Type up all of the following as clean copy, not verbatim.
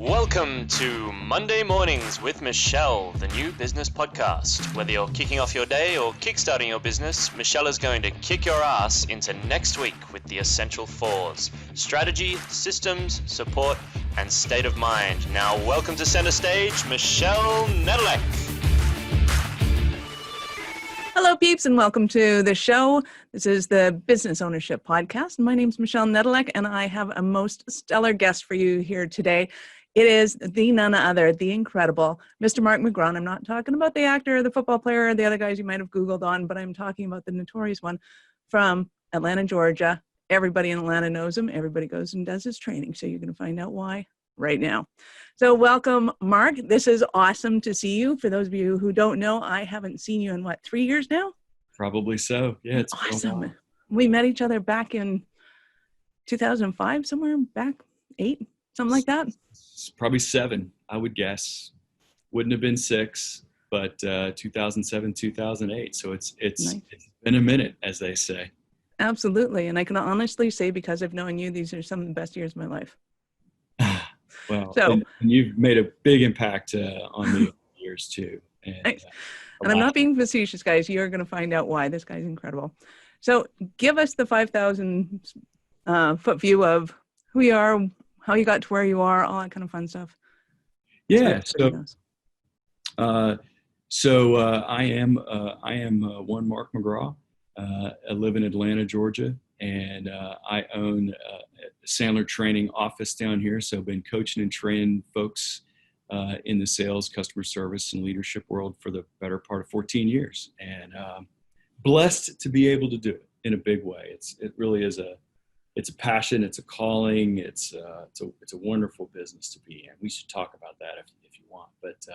Welcome to Monday Mornings with Michelle, the new business podcast. Whether you're kicking off your day or kickstarting your business, Michelle is going to kick your ass into next week with the essential fours: strategy, systems, support, and state of mind. Now, welcome to center stage, Michelle Nedelec. Hello, peeps, and welcome to the show. This is the Business Ownership Podcast. My name is Michelle Nedelec, and I have a most stellar guest for you here today. It is the none other, the incredible Mr. Mark McGraw. And I'm not talking about the actor, the football player, or the other guys you might have Googled on, but I'm talking about the notorious one from Atlanta, Georgia. Everybody in Atlanta knows him. Everybody goes and does his training. So you're going to find out why right now. So welcome, Mark. This is awesome to see you. For those of you who don't know, I haven't seen you in 3 years now? Probably so. Yeah, it's awesome. We met each other back in 2005, somewhere back 8, something like that. It's probably 7, I would guess. Wouldn't have been 6, but 2007, 2008. So it's nice. It's been a minute, as they say. Absolutely. And I can honestly say, because I've known you, these are some of the best years of my life. Well, so, and you've made a big impact on me over the years too. And, nice. And I'm not being facetious, guys. You're going to find out why. This guy's incredible. So give us the 5,000 foot view of who you are, how you got to where you are, all that kind of fun stuff. Yeah. So I am one Mark McGraw. I live in Atlanta, Georgia, and I own a Sandler training office down here. So I've been coaching and training folks in the sales, customer service, and leadership world for the better part of 14 years, and blessed to be able to do it in a big way. It really is it's a passion, it's a calling, it's a wonderful business to be in. We should talk about that if you want. But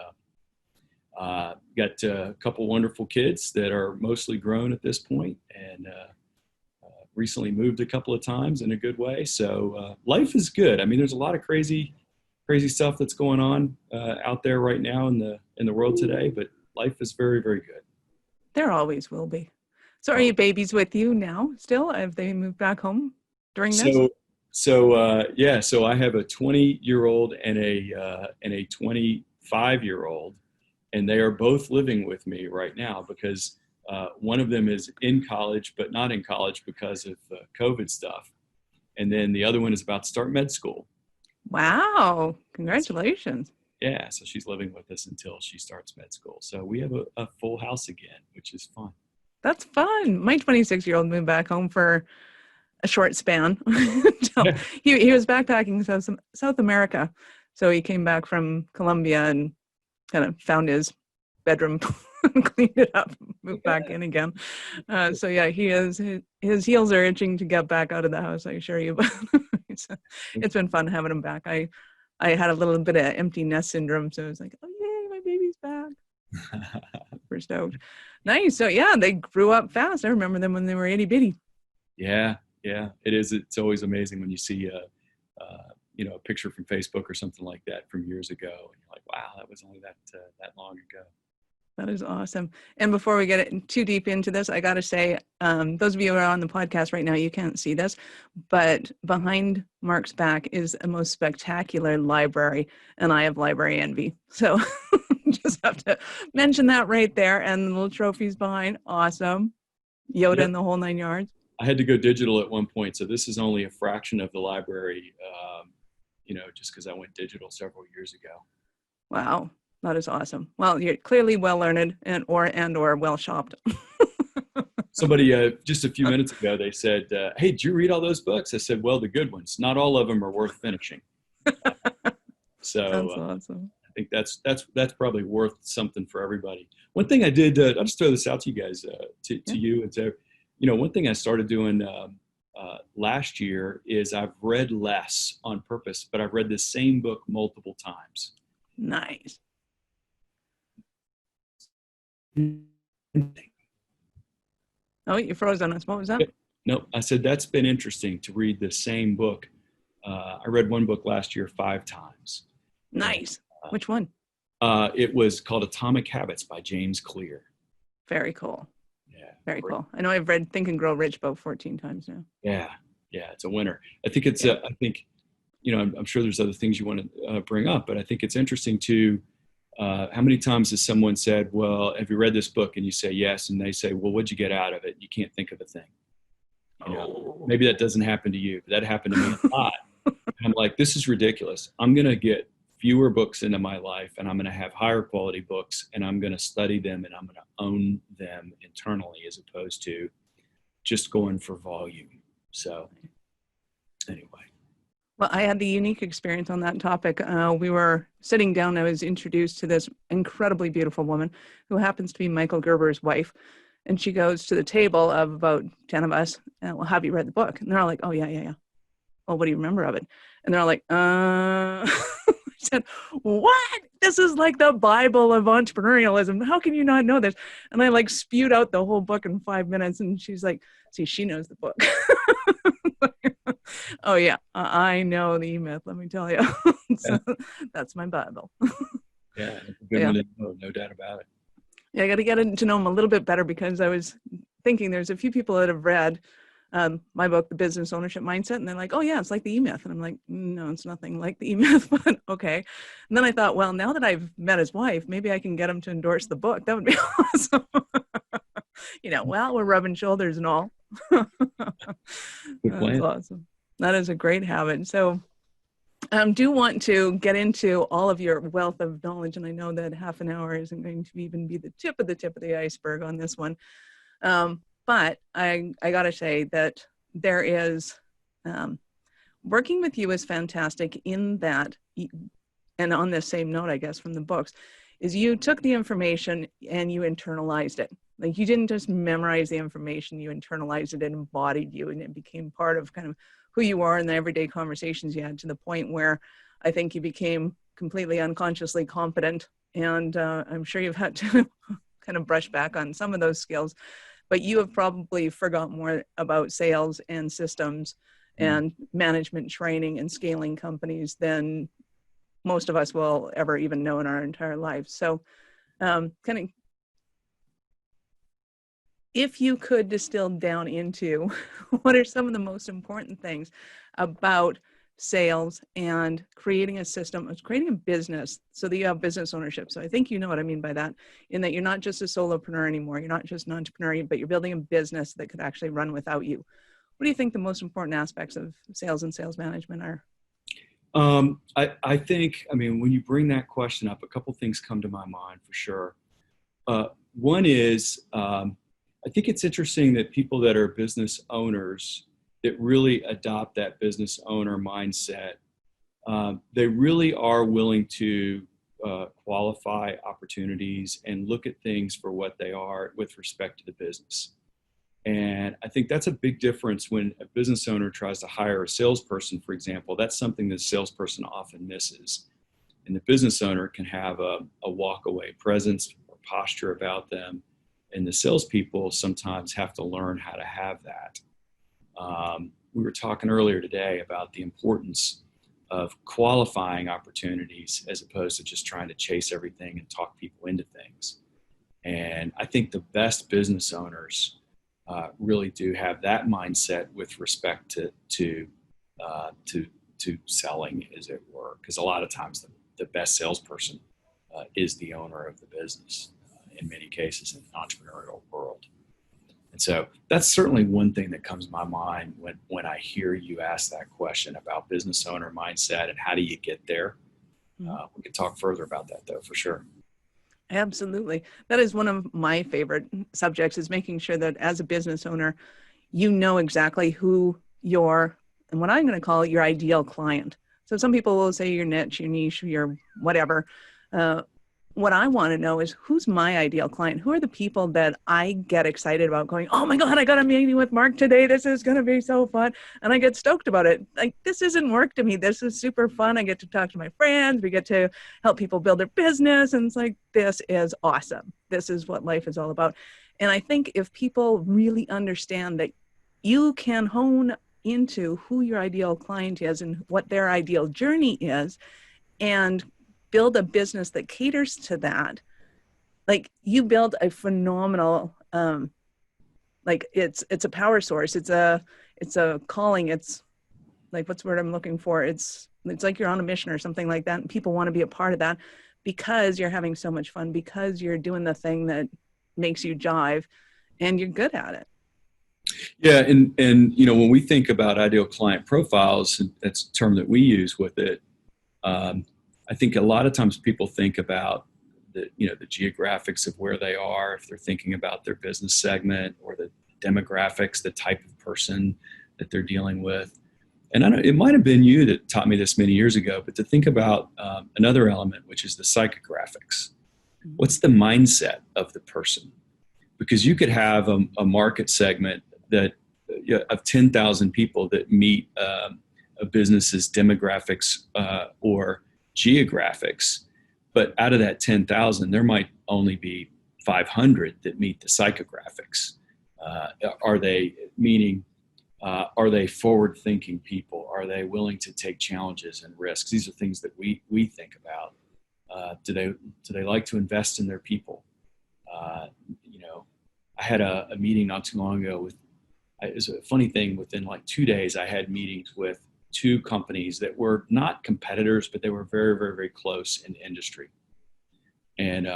got a couple wonderful kids that are mostly grown at this point, and recently moved a couple of times in a good way. So life is good. I mean, there's a lot of crazy stuff that's going on out there right now in the world today, but life is very, very good. There always will be. So are your babies with you now still? Have they moved back home during this? So I have a 20-year-old and a 25-year-old, and they are both living with me right now because one of them is in college, but not in college because of COVID stuff. And then the other one is about to start med school. Wow. Congratulations. Yeah. So she's living with us until she starts med school. So we have a full house again, which is fun. That's fun. My 26-year-old moved back home for a short span. He was backpacking South America. So he came back from Colombia and kind of found his bedroom and cleaned it up, moved back in again. So yeah, his heels are itching to get back out of the house, I assure you. But it's been fun having him back. I had a little bit of empty nest syndrome, so I was like, oh yay, my baby's back. We're stoked. Nice. So yeah, they grew up fast. I remember them when they were itty bitty. Yeah, it is. It's always amazing when you see a picture from Facebook or something like that from years ago, and you're like, wow, that was only that long ago. That is awesome. And before we get too deep into this, I got to say, those of you who are on the podcast right now, you can't see this, but behind Mark's back is a most spectacular library, and I have library envy. So just have to mention that right there. And the little trophies behind, awesome. Yoda and the whole 9 yards. I had to go digital at one point, so this is only a fraction of the library, just because I went digital several years ago. Wow. That is awesome. Well, you're clearly well learned and or well shopped. Somebody just a few minutes ago, they said, hey, did you read all those books? I said, well, the good ones. Not all of them are worth finishing. So that's awesome. I think that's probably worth something for everybody. One thing I did, I'll just throw this out to you guys, to you. And so, one thing I started doing last year is I've read less on purpose, but I've read the same book multiple times. Nice. Oh, you froze on us. What was that? No, I said that's been interesting to read the same book. I read one book last year 5 times. Nice. Which one? It was called Atomic Habits by James Clear. Very cool. Yeah. Very cool. I know I've read Think and Grow Rich about 14 times now. Yeah, it's a winner. I think it's I'm sure there's other things you want to bring up, but I think it's interesting to, how many times has someone said, well, have you read this book? And you say yes. And they say, well, what'd you get out of it? You can't think of a thing. Maybe that doesn't happen to you, but that happened to me a lot. And I'm like, this is ridiculous. I'm going to get fewer books into my life, and I'm going to have higher quality books, and I'm going to study them, and I'm going to own them internally as opposed to just going for volume. So anyway. Well, I had the unique experience on that topic. We were sitting down. I was introduced to this incredibly beautiful woman who happens to be Michael Gerber's wife. And she goes to the table of about 10 of us, and, well, have you read the book? And they're all like, oh, yeah. Well, what do you remember of it? And they're all like, I said, what? This is like the Bible of entrepreneurialism. How can you not know this? And I like spewed out the whole book in 5 minutes. And she's like, see, she knows the book. Oh, yeah, I know the E-Myth, let me tell you. So that's my Bible. Yeah, good one to know, no doubt about it. Yeah, I got to get to know them a little bit better, because I was thinking there's a few people that have read my book, The Business Ownership Mindset, and they're like, oh, yeah, it's like the E-Myth. And I'm like, no, it's nothing like the E-Myth, but okay. And then I thought, well, now that I've met his wife, maybe I can get him to endorse the book. That would be awesome. Well, we're rubbing shoulders and all. That's awesome. That is a great habit. So do want to get into all of your wealth of knowledge. And I know that half an hour isn't going to even be the tip of the iceberg on this one. But I got to say that there is, working with you is fantastic in that, and on this same note, I guess, from the books, is you took the information and you internalized it. Like, you didn't just memorize the information, you internalized it and embodied you, and it became part of kind of who you are in the everyday conversations you had, to the point where I think you became completely unconsciously competent. And I'm sure you've had to kind of brush back on some of those skills, but you have probably forgot more about sales and systems and management training and scaling companies than most of us will ever even know in our entire lives. So kind of, if you could distill down into what are some of the most important things about sales and creating a system, creating a business so that you have business ownership. So I think you know what I mean by that, in that you're not just a solopreneur anymore. You're not just an entrepreneur, but you're building a business that could actually run without you. What do you think the most important aspects of sales and sales management are? I think, when you bring that question up, a couple things come to my mind for sure. One is, I think it's interesting that people that are business owners that really adopt that business owner mindset, they really are willing to qualify opportunities and look at things for what they are with respect to the business. And I think that's a big difference when a business owner tries to hire a salesperson, for example. That's something the salesperson often misses. And the business owner can have a walk-away presence or posture about them. And the salespeople sometimes have to learn how to have that. We were talking earlier today about the importance of qualifying opportunities as opposed to just trying to chase everything and talk people into things. And I think the best business owners really do have that mindset with respect to selling, as it were, because a lot of times the best salesperson is the owner of the business in many cases in the entrepreneurial world. And so that's certainly one thing that comes to my mind when I hear you ask that question about business owner mindset and how do you get there. We could talk further about that, though, for sure. Absolutely. That is one of my favorite subjects, is making sure that as a business owner, you know exactly who and what I'm going to call your ideal client. So some people will say your niche, your niche, your whatever. What I want to know is, who's my ideal client? Who are the people that I get excited about going, oh my God, I got a meeting with Mark today. This is going to be so fun. And I get stoked about it. Like, this isn't work to me. This is super fun. I get to talk to my friends. We get to help people build their business. And it's like, this is awesome. This is what life is all about. And I think if people really understand that you can hone into who your ideal client is and what their ideal journey is, and build a business that caters to that, like, you build a phenomenal, like, it's a power source. It's a calling. It's like, what's the word I'm looking for? It's It's like you're on a mission or something like that. And people want to be a part of that because you're having so much fun, because you're doing the thing that makes you jive and you're good at it. Yeah, and when we think about ideal client profiles, and that's a term that we use with it. I think a lot of times people think about the geographics of where they are, if they're thinking about their business segment or the demographics, the type of person that they're dealing with. And I know it might have been you that taught me this many years ago, but to think about another element, which is the psychographics. What's the mindset of the person? Because you could have a market segment that of 10,000 people that meet a business's demographics or geographics, but out of that 10,000, there might only be 500 that meet the psychographics. Are they forward-thinking people? Are they willing to take challenges and risks? These are things that we think about. Do they like to invest in their people? I had a meeting not too long ago it was a funny thing. Within like 2 days, I had meetings with 2 companies that were not competitors, but they were very, very, very close in industry. And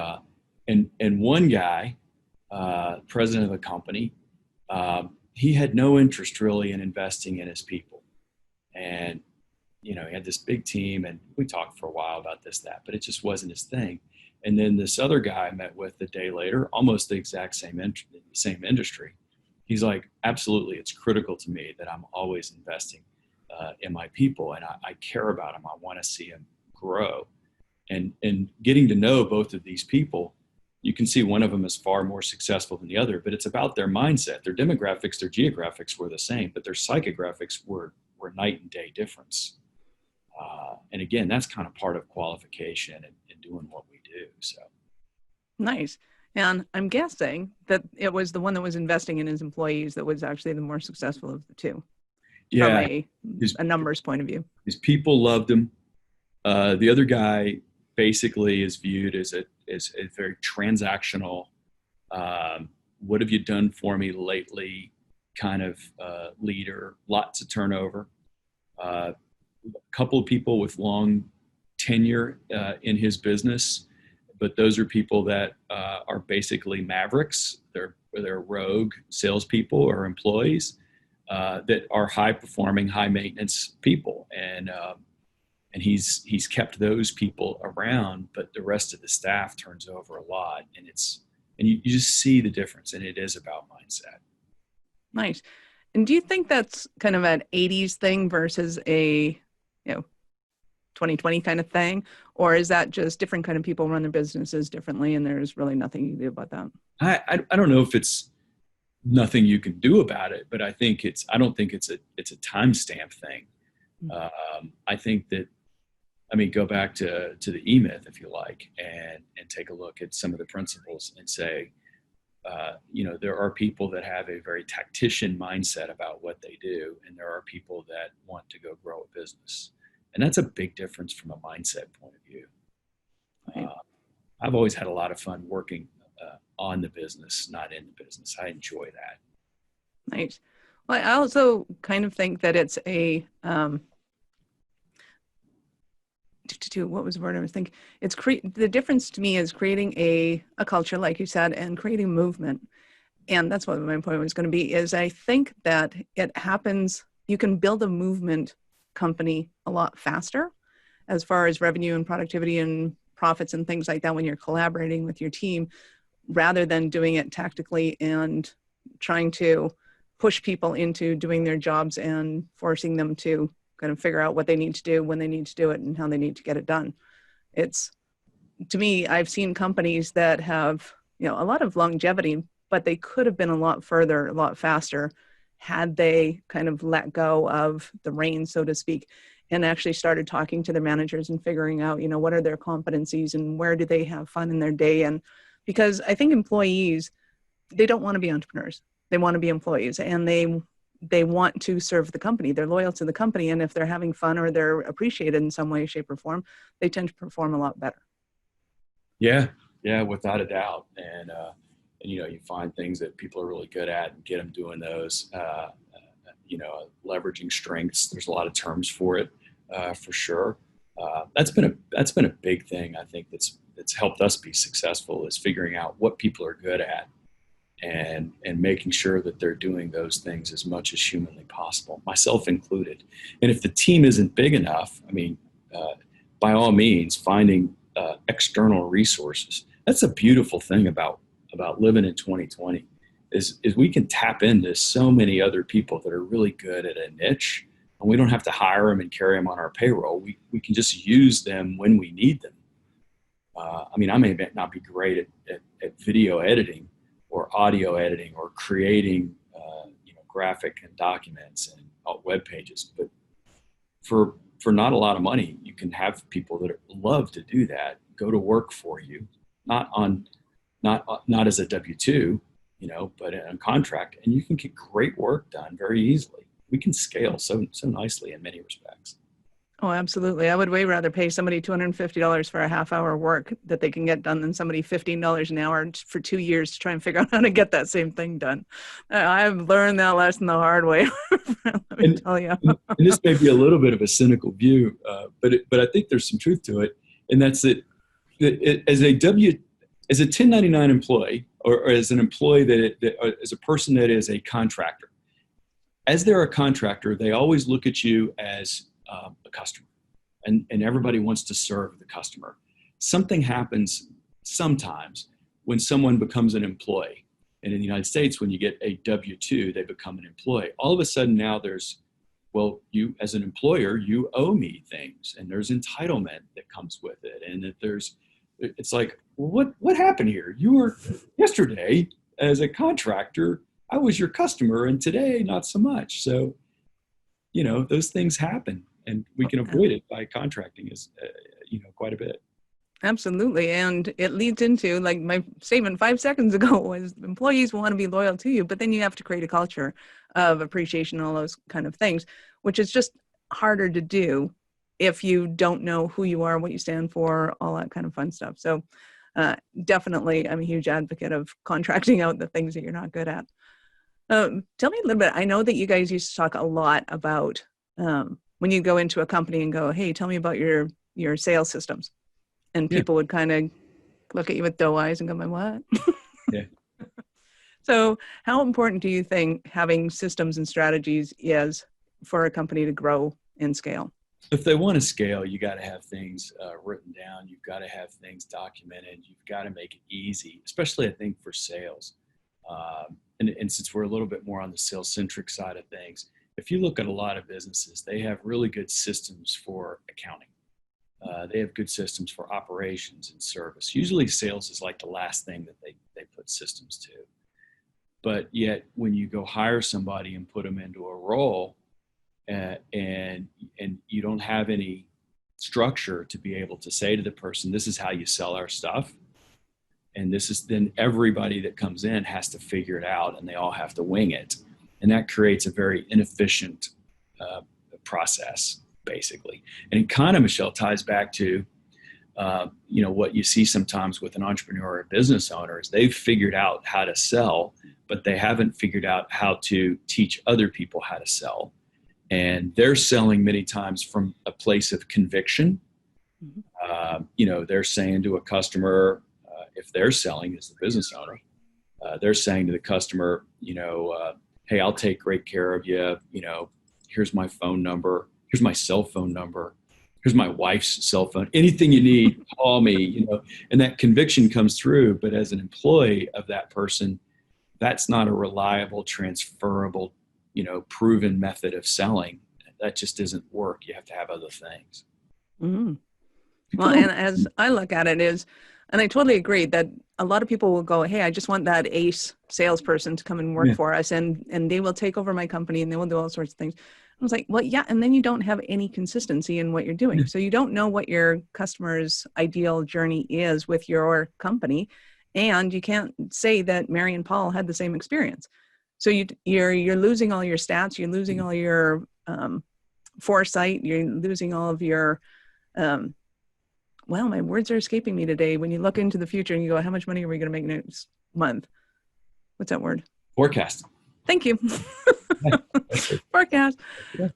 one guy, president of a company, he had no interest really in investing in his people. And, he had this big team, and we talked for a while about this, that, but it just wasn't his thing. And then this other guy I met with a day later, almost the exact same industry. He's like, absolutely, it's critical to me that I'm always investing in my people, and I care about them. I want to see them grow. And getting to know both of these people, you can see one of them is far more successful than the other, but it's about their mindset. Their demographics, their geographics were the same, but their psychographics were night and day difference. And again, that's kind of part of qualification and doing what we do. So nice. And I'm guessing that it was the one that was investing in his employees that was actually the more successful of the two. Yeah, from a numbers point of view. His people loved him. The other guy basically is viewed as a very transactional, what have you done for me lately kind of leader, lots of turnover. A couple of people with long tenure in his business, but those are people that are basically mavericks. They're rogue salespeople or employees that are high performing, high maintenance people, and he's kept those people around, but the rest of the staff turns over a lot, and you just see the difference, and it is about mindset. Nice. And do you think that's kind of an 80s thing versus a 2020 kind of thing, or is that just different kind of people run their businesses differently, and there's really nothing you can do about that? I don't know if it's nothing you can do about it, but I don't think it's a timestamp thing. I think that, go back to the E-Myth, if you like, and take a look at some of the principles and say, there are people that have a very tactician mindset about what they do, and there are people that want to go grow a business. And that's a big difference from a mindset point of view. Right. I've always had a lot of fun working on the business, not in the business. I enjoy that. Nice. Well, I also kind of think that it's a what was the word I was thinking? It's the difference to me is creating a culture, like you said, and creating movement. And that's what my point was going to be, is I think that it happens, you can build a movement company a lot faster as far as revenue and productivity and profits and things like that when you're collaborating with your team, rather than doing it tactically and trying to push people into doing their jobs and forcing them to kind of figure out what they need to do, when they need to do it, and how they need to get it done. To me, I've seen companies that have, a lot of longevity, but they could have been a lot further, a lot faster, had they kind of let go of the reins, so to speak, and actually started talking to their managers and figuring out, what are their competencies and where do they have fun in their day. And because I think employees, they don't want to be entrepreneurs. They want to be employees, and they want to serve the company. They're loyal to the company. And if they're having fun or they're appreciated in some way, shape, or form, they tend to perform a lot better. Yeah, without a doubt. And you find things that people are really good at and get them doing those, leveraging strengths. There's a lot of terms for it. for sure. That's been a big thing. I think that's helped us be successful, is figuring out what people are good at and making sure that they're doing those things as much as humanly possible, myself included. And if the team isn't big enough, I mean, by all means, finding external resources. That's a beautiful thing about living in 2020 is we can tap into so many other people that are really good at a niche, and we don't have to hire them and carry them on our payroll. We can just use them when we need them. I mean, I may not be great at video editing or audio editing or creating graphic and documents and web pages, but for not a lot of money, you can have people that love to do that, go to work for you, not as a W-2, but on contract, and you can get great work done very easily. We can scale so nicely in many respects. Oh, absolutely. I would way rather pay somebody $250 for a half-hour work that they can get done than somebody $15 an hour for 2 years to try and figure out how to get that same thing done. I've learned that lesson the hard way. Let me tell you. And this may be a little bit of a cynical view, but I think there's some truth to it, and that's that as a 1099 employee, or as an employee as a person that is a contractor, as they're a contractor, they always look at you as a customer, and everybody wants to serve the customer. Something happens sometimes when someone becomes an employee. And in the United States, when you get a W-2, they become an employee. All of a sudden now you as an employer, you owe me things, and there's entitlement that comes with it. And that it's like, well, what happened here? You were yesterday as a contractor, I was your customer, and today not so much. So, those things happen, and we can avoid it by contracting quite a bit. Absolutely. And it leads into, like my statement 5 seconds ago was, employees want to be loyal to you, but then you have to create a culture of appreciation, all those kind of things, which is just harder to do if you don't know who you are, what you stand for, all that kind of fun stuff. So definitely, I'm a huge advocate of contracting out the things that you're not good at. Tell me a little bit. I know that you guys used to talk a lot about when you go into a company and go, hey, tell me about your sales systems. And people would kind of look at you with doe eyes and go, my what? Yeah. So how important do you think having systems and strategies is for a company to grow and scale? If they want to scale, you got to have things written down. You've got to have things documented. You've got to make it easy, especially I think for sales. And since we're a little bit more on the sales-centric side of things, if you look at a lot of businesses, they have really good systems for accounting. They have good systems for operations and service. Usually sales is like the last thing that they put systems to. But yet when you go hire somebody and put them into a role and you don't have any structure to be able to say to the person, this is how you sell our stuff. And then everybody that comes in has to figure it out, and they all have to wing it. And that creates a very inefficient process, basically. And it kind of, Michelle, ties back to, what you see sometimes with an entrepreneur or business owner is they've figured out how to sell, but they haven't figured out how to teach other people how to sell. And they're selling many times from a place of conviction. They're saying to a customer, if they're selling as the business owner, they're saying to the customer, hey, I'll take great care of you. Here's my phone number. Here's my cell phone number. Here's my wife's cell phone. Anything you need, call me, and that conviction comes through. But as an employee of that person, that's not a reliable, transferable, proven method of selling. That just doesn't work. You have to have other things. Mm-hmm. Well, and as I look at it is, and I totally agree that a lot of people will go, hey, I just want that ace salesperson to come and work for us, and they will take over my company and they will do all sorts of things. I was like, well, yeah. And then you don't have any consistency in what you're doing. So you don't know what your customer's ideal journey is with your company. And you can't say that Mary and Paul had the same experience. So you're losing all your stats. You're losing all your foresight. You're losing all of your, my words are escaping me today. When you look into the future and you go, how much money are we going to make next month? What's that word? Forecast. Thank you. podcast,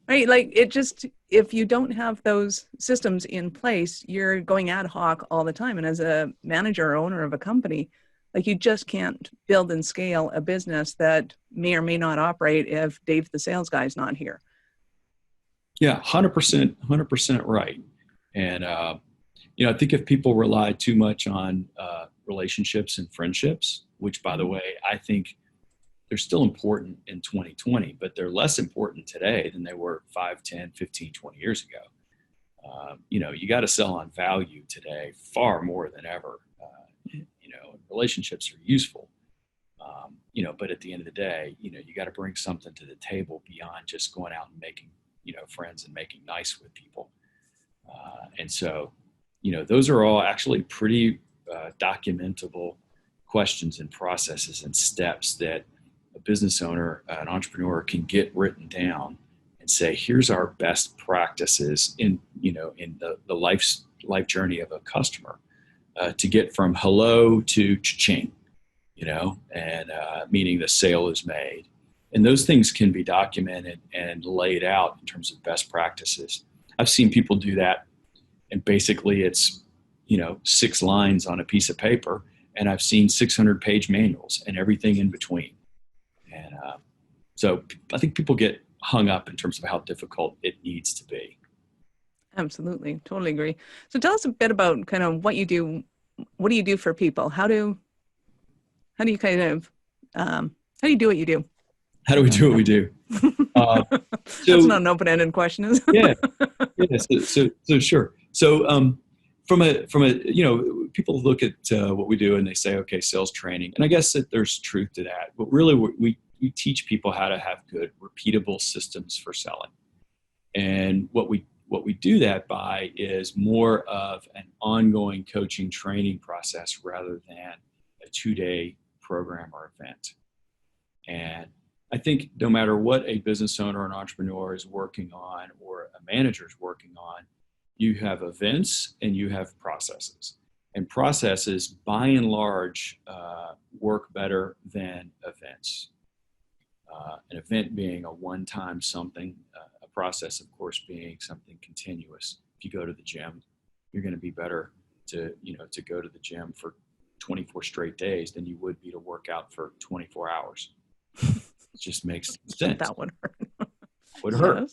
right? Like it just, if you don't have those systems in place, you're going ad hoc all the time. And as a manager or owner of a company, like you just can't build and scale a business that may or may not operate if Dave, the sales guy, is not here. Yeah, 100% right. And, I think if people rely too much on relationships and friendships, which by the way, I think they're still important in 2020, but they're less important today than they were 5, 10, 15, 20 years ago. You got to sell on value today far more than ever. Relationships are useful, but at the end of the day, you got to bring something to the table beyond just going out and making, friends and making nice with people. And so, those are all actually pretty documentable questions and processes and steps that a business owner, an entrepreneur can get written down and say, here's our best practices in the life journey of a customer to get from hello to cha-ching, and meaning the sale is made. And those things can be documented and laid out in terms of best practices. I've seen people do that, and basically it's, 6 lines on a piece of paper, and I've seen 600-page manuals and everything in between. And so I think people get hung up in terms of how difficult it needs to be. Absolutely. Totally agree. So tell us a bit about kind of what you do. What do you do for people? How do you kind of, how do you do what you do? How do we do what we do? That's not an open-ended question, is it? Yeah. So sure. So from a people look at what we do and they say, okay, sales training, and I guess that there's truth to that. But really, we teach people how to have good, repeatable systems for selling, and what we do that by is more of an ongoing coaching training process rather than a 2-day program or event. And I think no matter what a business owner or an entrepreneur is working on or a manager is working on, you have events and you have processes. And processes, by and large, work better than events. An event being a one-time something, a process, of course, being something continuous. If you go to the gym, you're going to be better to go to the gym for 24 straight days than you would be to work out for 24 hours. It just makes sense. That would hurt. Would hurt.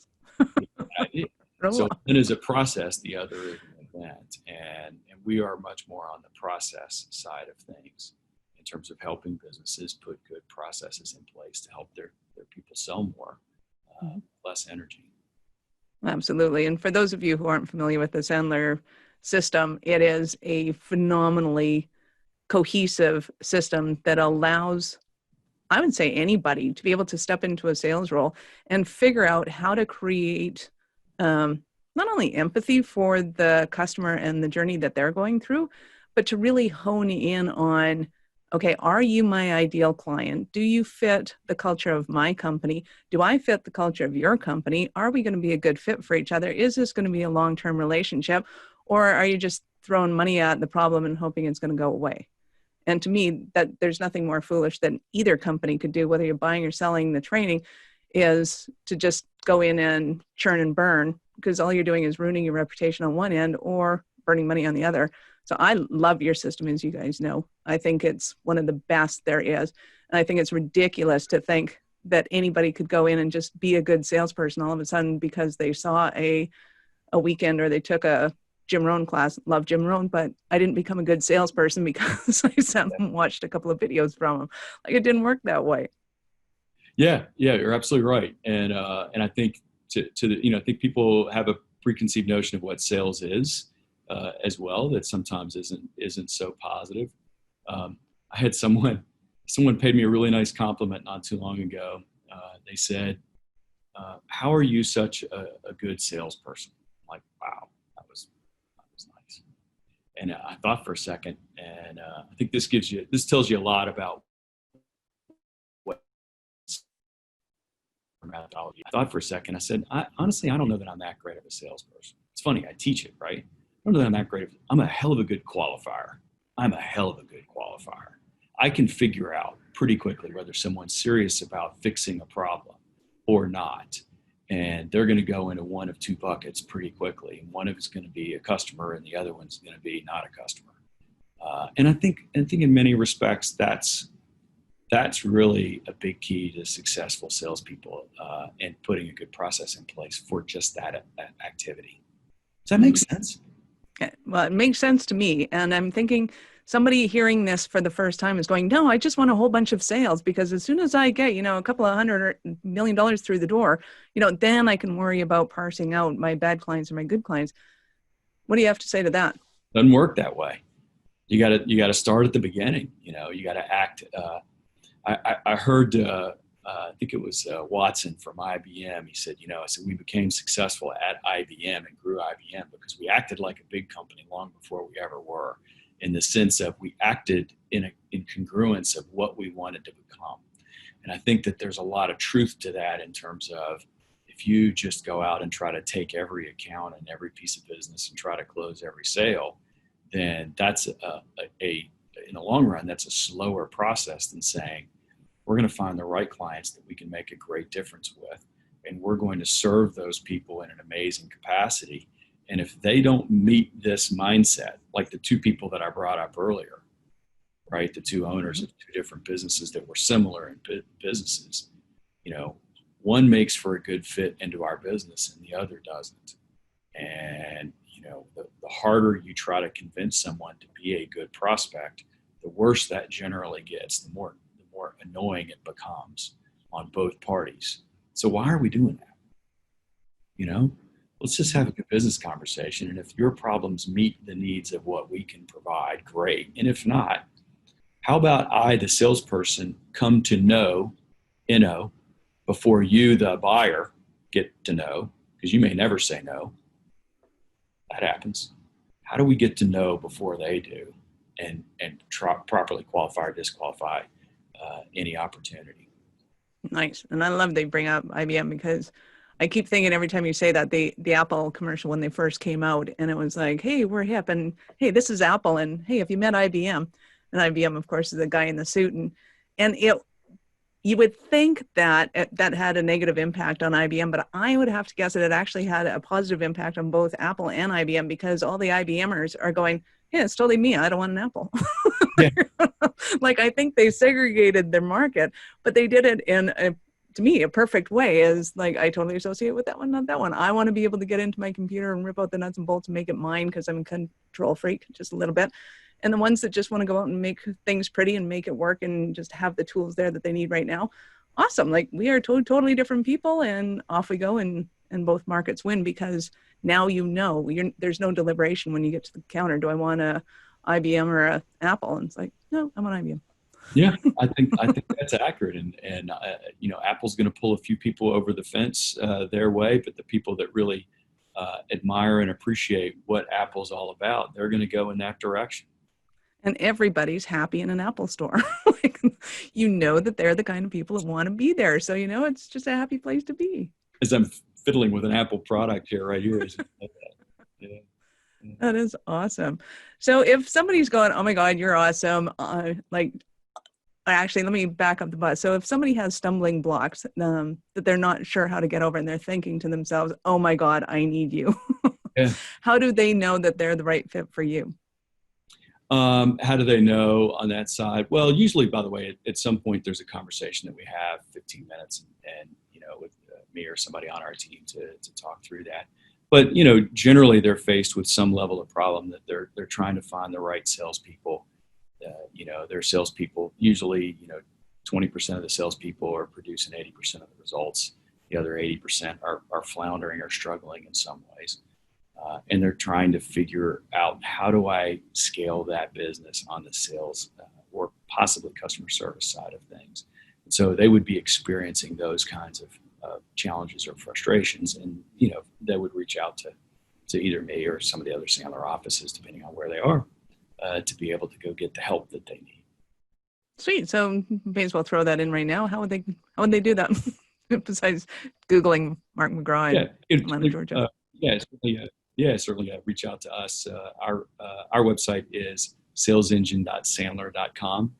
So one is a process, the other is an event. And we are much more on the process side of things in terms of helping businesses put good processes in place to help their people sell more, less energy. Absolutely. And for those of you who aren't familiar with the Sandler system, it is a phenomenally cohesive system that allows, I would say, anybody to be able to step into a sales role and figure out how to create not only empathy for the customer and the journey that they're going through, but to really hone in on, okay, are you my ideal client? Do you fit the culture of my company? Do I fit the culture of your company? Are we going to be a good fit for each other? Is this going to be a long-term relationship? Or are you just throwing money at the problem and hoping it's going to go away? And to me, that there's nothing more foolish than either company could do, whether you're buying or selling the training, is to just go in and churn and burn, because all you're doing is ruining your reputation on one end or burning money on the other. So I love your system, as you guys know. I think it's one of the best there is. And I think it's ridiculous to think that anybody could go in and just be a good salesperson all of a sudden because they saw a weekend or they took a Jim Rohn class. Love Jim Rohn, but I didn't become a good salesperson because I sat and watched a couple of videos from him. Like, it didn't work that way. Yeah, you're absolutely right. And I think I think people have a preconceived notion of what sales is as well that sometimes isn't so positive. I had someone paid me a really nice compliment not too long ago. They said, "How are you such a good salesperson?" I'm like, wow, that was nice. And I thought for a second, and I think this tells you a lot about what methodology. I thought for a second. I said, honestly, I don't know that I'm that great of a salesperson. It's funny, I teach it, right? I don't know that I'm that great. I'm a hell of a good qualifier. I can figure out pretty quickly whether someone's serious about fixing a problem or not. and they're going to go into one of two buckets pretty quickly. One of it's going to be a customer, and the other one's going to be not a customer. And I think in many respects, that's really a big key to successful salespeople, and putting a good process in place for just that activity. Does that make sense? Well, it makes sense to me. And I'm thinking somebody hearing this for the first time is going, no, I just want a whole bunch of sales, because as soon as I get, a couple of $100 million through the door, then I can worry about parsing out my bad clients or my good clients. What do you have to say to that? Doesn't work that way. You got to start at the beginning. You got to act. I heard, I think it was Watson from IBM. He said, I said, we became successful at IBM and grew IBM because we acted like a big company long before we ever were, in the sense of we acted in congruence of what we wanted to become. And I think that there's a lot of truth to that, in terms of, if you just go out and try to take every account and every piece of business and try to close every sale, then that's in the long run, that's a slower process than saying, we're going to find the right clients that we can make a great difference with, and we're going to serve those people in an amazing capacity. And if they don't meet this mindset, like the two people that I brought up earlier, right? The two owners of two different businesses that were similar in businesses, one makes for a good fit into our business and the other doesn't. And, the harder you try to convince someone to be a good prospect, the worse that generally gets, the more annoying it becomes on both parties. So why are we doing that? Let's just have a good business conversation. And if your problems meet the needs of what we can provide, great. And if not, how about I, the salesperson, come to know, before you, the buyer, get to know, because you may never say no. That happens. How do we get to know before they do, and properly qualify or disqualify any opportunity? Nice. And I love they bring up IBM, because I keep thinking every time you say that, the Apple commercial when they first came out, and it was like, hey, we're hip, and hey, this is Apple, and hey, have you met IBM? And IBM, of course, is the guy in the suit, and you would think that that had a negative impact on IBM, but I would have to guess that it actually had a positive impact on both Apple and IBM, because all the IBMers are going, yeah, it's totally me. I don't want an Apple. Yeah. Like, I think they segregated their market, but they did it in, to me, a perfect way. Is like, I totally associate with that one, not that one. I want to be able to get into my computer and rip out the nuts and bolts and make it mine, because I'm a control freak, just a little bit. And the ones that just want to go out and make things pretty and make it work and just have the tools there that they need right now, awesome. Like, we are totally different people, and off we go, and both markets win, because now there's no deliberation when you get to the counter. Do I want a IBM or a Apple? And it's like, no, I want IBM. Yeah, I think that's accurate. And Apple's going to pull a few people over the fence their way, but the people that really admire and appreciate what Apple's all about, they're going to go in that direction. And everybody's happy in an Apple store. Like, that they're the kind of people that want to be there. So, it's just a happy place to be. As I'm fiddling with an Apple product right here. Yeah. That is awesome. So if somebody's going, oh my God, you're awesome. Actually, let me back up the bus. So if somebody has stumbling blocks that they're not sure how to get over, and they're thinking to themselves, oh my God, I need you. Yeah. How do they know that they're the right fit for you? How do they know on that side? Well, usually, by the way, at some point there's a conversation that we have 15 minutes and with me or somebody on our team to talk through that. But, generally they're faced with some level of problem that they're trying to find the right salespeople. Their salespeople, usually, 20% of the salespeople are producing 80% of the results. The other 80% are floundering or struggling in some ways. And they're trying to figure out, how do I scale that business on the sales or possibly customer service side of things? And so they would be experiencing those kinds of challenges or frustrations, and they would reach out to either me or some of the other Sandler offices, depending on where they are, to be able to go get the help that they need. Sweet. So may as well throw that in right now. How would they do that besides Googling Mark McGraw in Atlanta, Georgia? Certainly reach out to us. Our website is salesengine.sandler.com.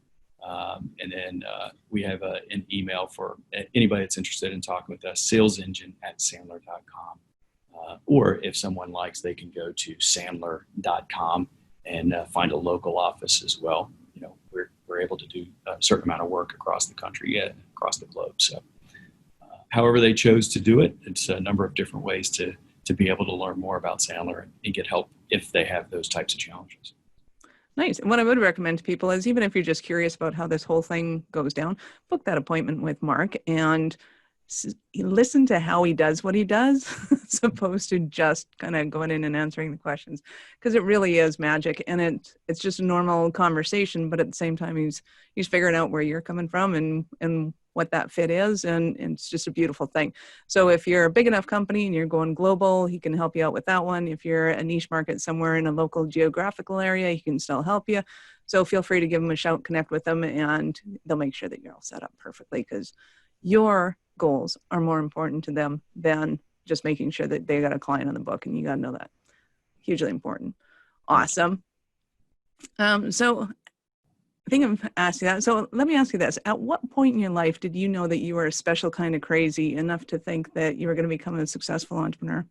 And then we have an email for anybody that's interested in talking with us, salesengine@sandler.com. Or if someone likes, they can go to sandler.com and find a local office as well. You know, we're able to do a certain amount of work across the country, across the globe. So however they chose to do it, it's a number of different ways to be able to learn more about Sandler and get help if they have those types of challenges. Nice. And what I would recommend to people is, even if you're just curious about how this whole thing goes down, book that appointment with Mark and listen to how he does what he does, as opposed to just kind of going in and answering the questions, because it really is magic. And it's just a normal conversation, but at the same time, he's figuring out where you're coming from and what that fit is. And it's just a beautiful thing. So if you're a big enough company and you're going global, he can help you out with that one. If you're a niche market somewhere in a local geographical area, he can still help you. So feel free to give him a shout, connect with them, and they'll make sure that you're all set up perfectly, because your goals are more important to them than just making sure that they got a client on the book. And you got to know that. Hugely important. Awesome. So I think I've asked you that. So let me ask you this. At what point in your life did you know that you were a special kind of crazy enough to think that you were going to become a successful entrepreneur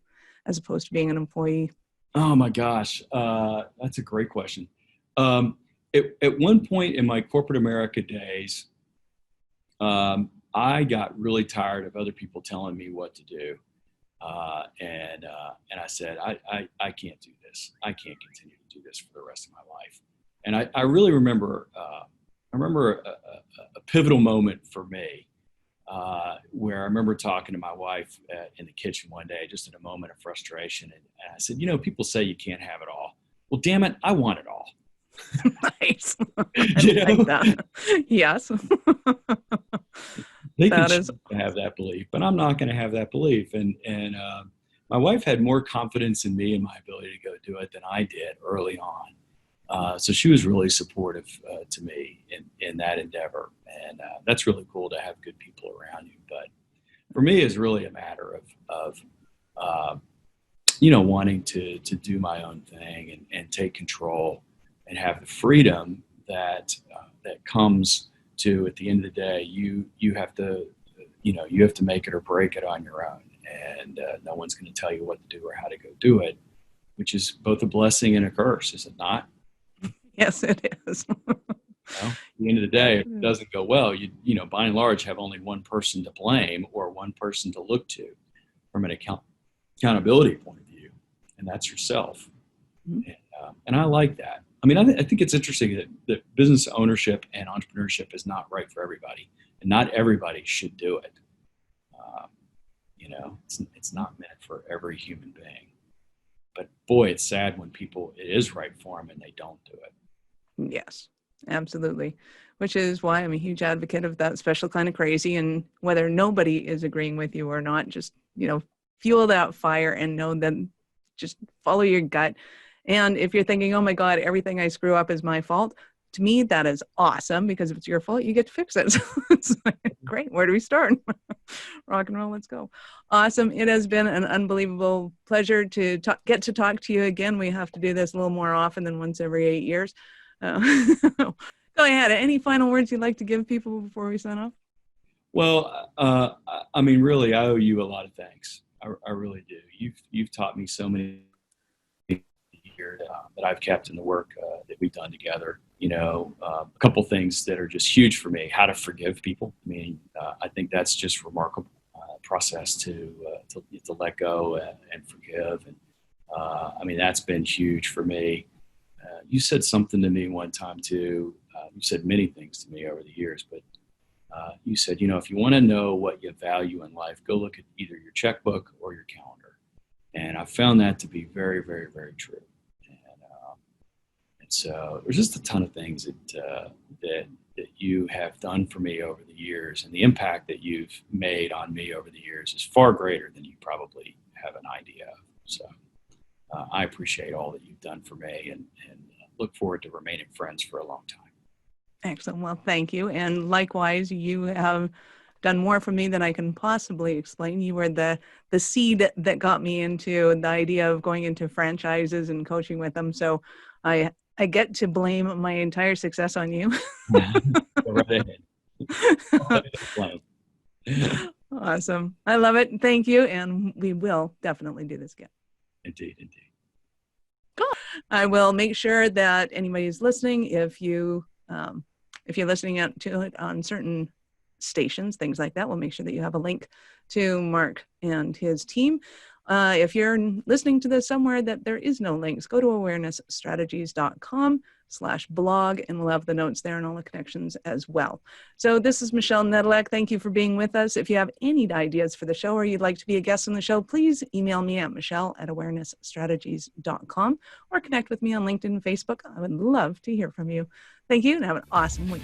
as opposed to being an employee? Oh my gosh. That's a great question. At one point in my corporate America days, I got really tired of other people telling me what to do. And I said, I can't do this. I can't continue to do this for the rest of my life. And I really remember, a pivotal moment for me, where I remember talking to my wife in the kitchen one day, just in a moment of frustration. And I said, you know, people say you can't have it all. Well, damn it, I want it all. Nice. You know? Like that. Yes. They can have that belief, but I'm not going to have that belief. And my wife had more confidence in me and my ability to go do it than I did early on. So she was really supportive to me in that endeavor. And that's really cool to have good people around you. But for me, it's really a matter of wanting to do my own thing and take control and have the freedom that comes to, at the end of the day, you have to make it or break it on your own. And no one's going to tell you what to do or how to go do it, which is both a blessing and a curse, is it not? Yes, it is. At the end of the day, if it doesn't go well, you by and large have only one person to blame or one person to look to from an accountability point of view, and that's yourself. Mm-hmm. And I like that. I mean, I think it's interesting that business ownership and entrepreneurship is not right for everybody, and not everybody should do it. It's not meant for every human being. But boy, it's sad when it is right for them and they don't do it. Yes, absolutely. Which is why I'm a huge advocate of that special kind of crazy. And whether nobody is agreeing with you or not, just, fuel that fire and know that just follow your gut. And if you're thinking, oh my God, everything I screw up is my fault, to me, that is awesome, because if it's your fault, you get to fix it. So it's like, great. Where do we start? Rock and roll. Let's go. Awesome. It has been an unbelievable pleasure to get to talk to you again. We have to do this a little more often than once every 8 years. Go ahead. Any final words you'd like to give people before we sign off? Well, really, I owe you a lot of thanks. I really do. You've taught me so many years that I've kept in the work that we've done together. A couple things that are just huge for me: how to forgive people. I mean, I think that's just remarkable process to let go and forgive. And that's been huge for me. You said something to me one time too. You said many things to me over the years, but you said, if you want to know what you value in life, go look at either your checkbook or your calendar. And I found that to be very, very, very true. And so there's just a ton of things that you have done for me over the years, and the impact that you've made on me over the years is far greater than you probably have an idea of. So I appreciate all that you've done for me, and look forward to remaining friends for a long time. Excellent. Well, thank you. And likewise, you have done more for me than I can possibly explain. You were the seed that got me into the idea of going into franchises and coaching with them. So I I get to blame my entire success on you. Go right ahead. Awesome. I love it. Thank you. And we will definitely do this again. Indeed. I will make sure that anybody who's listening, if you're listening out to it on certain stations, things like that, we'll make sure that you have a link to Mark and his team. If you're listening to this somewhere that there is no links, go to awarenessstrategies.com/blog, and we'll have the notes there and all the connections as well. So this is Michelle Nedelec. Thank you for being with us. If you have any ideas for the show or you'd like to be a guest on the show, please email me at michelle@awarenessstrategies.com or connect with me on LinkedIn and Facebook. I would love to hear from you. Thank you and have an awesome week.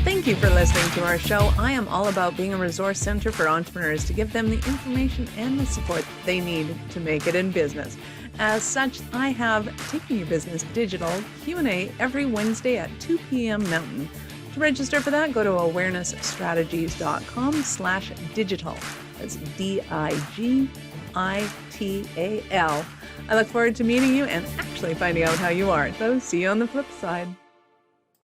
Thank you for listening to our show. I am all about being a resource center for entrepreneurs to give them the information and the support they need to make it in business. As such, I have Taking Your Business Digital Q&A every Wednesday at 2 p.m. Mountain. To register for that, go to awarenessstrategies.com/digital. That's DIGITAL. I look forward to meeting you and actually finding out how you are. So see you on the flip side.